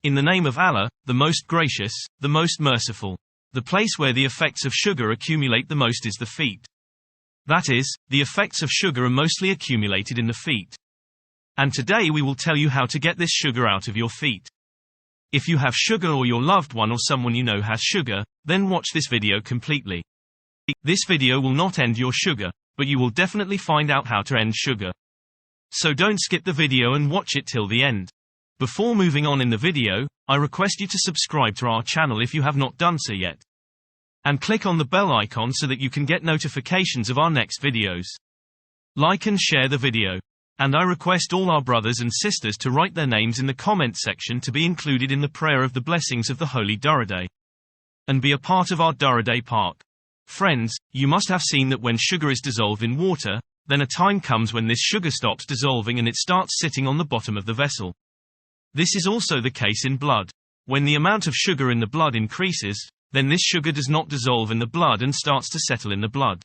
In the name of Allah, the most gracious, the most merciful. The place where the effects of sugar accumulate the most is the feet. That is, the effects of sugar are mostly accumulated in the feet. And today we will tell you how to get this sugar out of your feet. If you have sugar or your loved one or someone you know has sugar, then watch this video completely. This video will not end your sugar, but you will definitely find out how to end sugar. So don't skip the video and watch it till the end. Before moving on in the video, I request you to subscribe to our channel if you have not done so yet. And click on the bell icon so that you can get notifications of our next videos. Like and share the video. And I request all our brothers and sisters to write their names in the comment section to be included in the prayer of the blessings of the Holy Duraday. And be a part of our Duraday Park. Friends, you must have seen that when sugar is dissolved in water, then a time comes when this sugar stops dissolving and it starts sitting on the bottom of the vessel. This is also the case in blood. When the amount of sugar in the blood increases, then this sugar does not dissolve in the blood and starts to settle in the blood.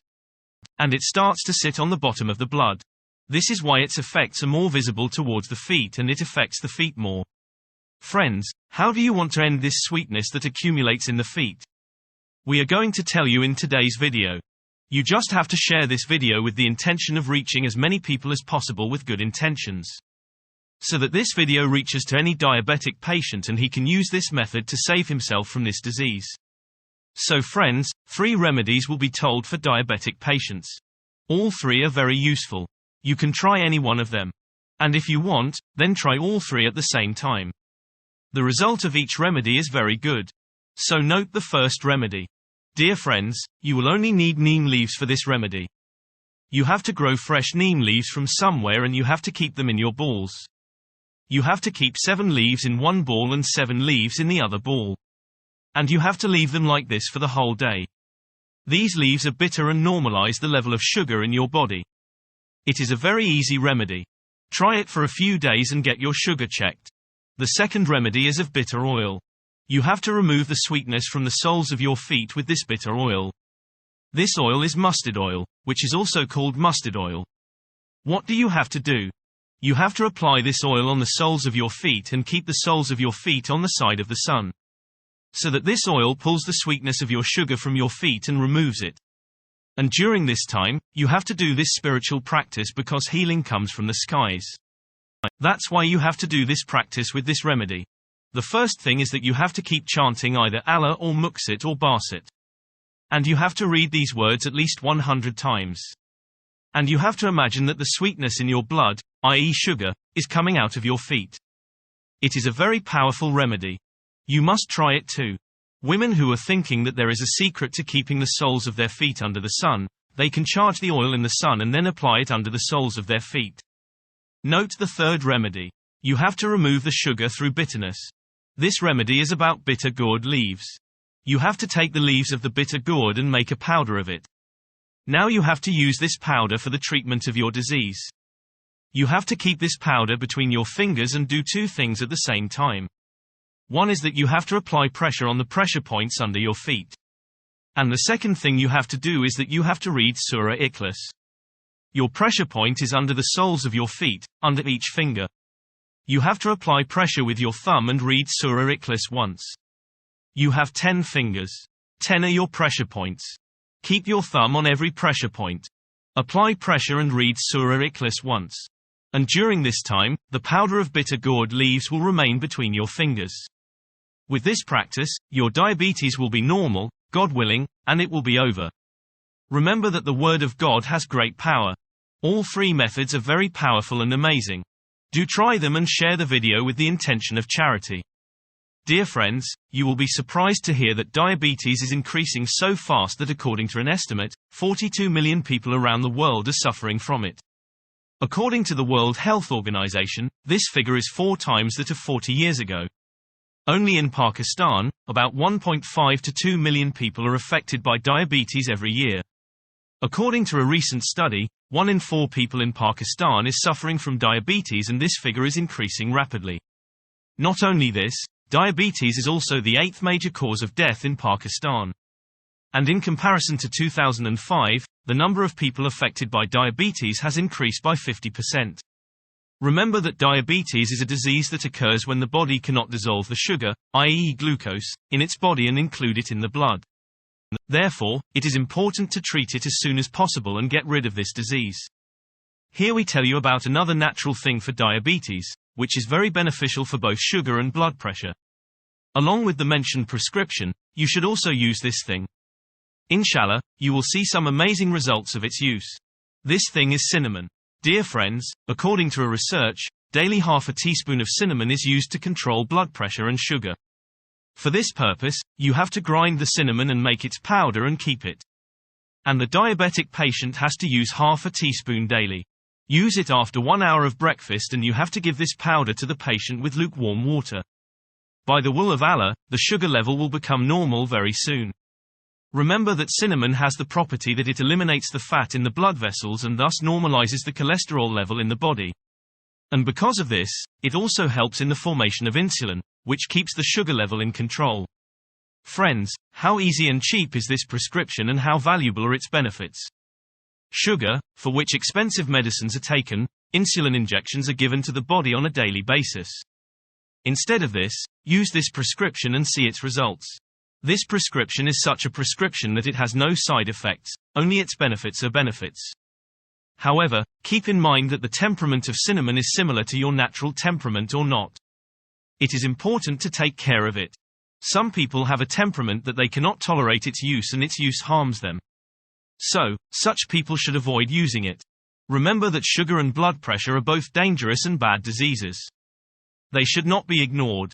And it starts to sit on the bottom of the blood. This is why its effects are more visible towards the feet and it affects the feet more. Friends, how do you want to end this sweetness that accumulates in the feet? We are going to tell you in today's video. You just have to share this video with the intention of reaching as many people as possible with good intentions. So that this video reaches to any diabetic patient and he can use this method to save himself from this disease. So friends, 3 remedies will be told for diabetic patients. All 3 are very useful. You can try any one of them. And if you want, then try all 3 at the same time. The result of each remedy is very good. So note the first remedy. Dear friends, you will only need neem leaves for this remedy. You have to grow fresh neem leaves from somewhere and you have to keep them in your balls. You have to keep 7 leaves in one ball and 7 leaves in the other ball. And you have to leave them like this for the whole day. These leaves are bitter and normalize the level of sugar in your body. It is a very easy remedy. Try it for a few days and get your sugar checked. The second remedy is of bitter oil. You have to remove the sweetness from the soles of your feet with this bitter oil. This oil is mustard oil, which is also called mustard oil. What do you have to do? You have to apply this oil on the soles of your feet and keep the soles of your feet on the side of the sun. So that this oil pulls the sweetness of your sugar from your feet and removes it. And during this time, you have to do this spiritual practice because healing comes from the skies. That's why you have to do this practice with this remedy. The first thing is that you have to keep chanting either Allah or Muqsit or Basit. And you have to read these words at least 100 times. And you have to imagine that the sweetness in your blood, i.e. sugar, is coming out of your feet. It is a very powerful remedy. You must try it too. Women who are thinking that there is a secret to keeping the soles of their feet under the sun, they can charge the oil in the sun and then apply it under the soles of their feet. Note the third remedy. You have to remove the sugar through bitterness. This remedy is about bitter gourd leaves. You have to take the leaves of the bitter gourd and make a powder of it. Now you have to use this powder for the treatment of your disease. You have to keep this powder between your fingers and do 2 things at the same time. One is that you have to apply pressure on the pressure points under your feet. And the second thing you have to do is that you have to read Surah Ikhlas. Your pressure point is under the soles of your feet, under each finger. You have to apply pressure with your thumb and read Surah Ikhlas once. You have 10 fingers. 10 are your pressure points. Keep your thumb on every pressure point. Apply pressure and read Surah Ikhlas once. And during this time, the powder of bitter gourd leaves will remain between your fingers. With this practice, your diabetes will be normal, God willing, and it will be over. Remember that the Word of God has great power. All 3 methods are very powerful and amazing. Do try them and share the video with the intention of charity. Dear friends, you will be surprised to hear that diabetes is increasing so fast that according to an estimate, 42 million people around the world are suffering from it. According to the World Health Organization, this figure is 4 times that of 40 years ago. Only in Pakistan, about 1.5 to 2 million people are affected by diabetes every year. According to a recent study, 1 in 4 people in Pakistan is suffering from diabetes and this figure is increasing rapidly. Not only this, diabetes is also the 8th major cause of death in Pakistan. And in comparison to 2005, the number of people affected by diabetes has increased by 50%. Remember that diabetes is a disease that occurs when the body cannot dissolve the sugar, i.e. glucose, in its body and include it in the blood. Therefore, it is important to treat it as soon as possible and get rid of this disease. Here we tell you about another natural thing for diabetes, which is very beneficial for both sugar and blood pressure. Along with the mentioned prescription, you should also use this thing. Inshallah, you will see some amazing results of its use. This thing is cinnamon. Dear friends, according to a research, daily half a teaspoon of cinnamon is used to control blood pressure and sugar. For this purpose, you have to grind the cinnamon and make its powder and keep it. And the diabetic patient has to use half a teaspoon daily. Use it after 1 hour of breakfast and you have to give this powder to the patient with lukewarm water. By the will of Allah, the sugar level will become normal very soon. Remember that cinnamon has the property that it eliminates the fat in the blood vessels and thus normalizes the cholesterol level in the body. And because of this, it also helps in the formation of insulin, which keeps the sugar level in control. Friends, how easy and cheap is this prescription and how valuable are its benefits? Sugar, for which expensive medicines are taken, insulin injections are given to the body on a daily basis. Instead of this, use this prescription and see its results. This prescription is such a prescription that it has no side effects, only its benefits are benefits. However, keep in mind that the temperament of cinnamon is similar to your natural temperament or not. It is important to take care of it. Some people have a temperament that they cannot tolerate its use and its use harms them. So, such people should avoid using it. Remember that sugar and blood pressure are both dangerous and bad diseases. They should not be ignored.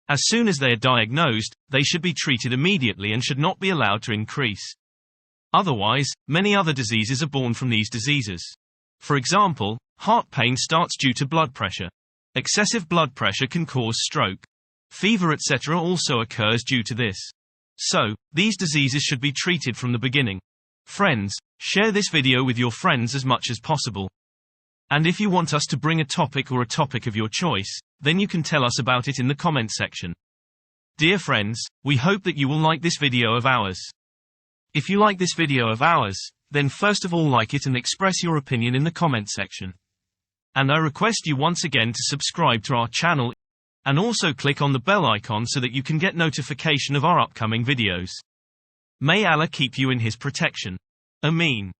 As soon as they are diagnosed, they should be treated immediately and should not be allowed to increase. Otherwise, many other diseases are born from these diseases. For example, heart pain starts due to blood pressure. Excessive blood pressure can cause stroke. Fever etc. also occurs due to this. So, these diseases should be treated from the beginning. Friends, share this video with your friends as much as possible. And if you want us to bring a topic or a topic of your choice, then you can tell us about it in the comment section. Dear friends, we hope that you will like this video of ours. If you like this video of ours, then first of all like it and express your opinion in the comment section. And I request you once again to subscribe to our channel, and also click on the bell icon so that you can get notification of our upcoming videos. May Allah keep you in His protection. Ameen.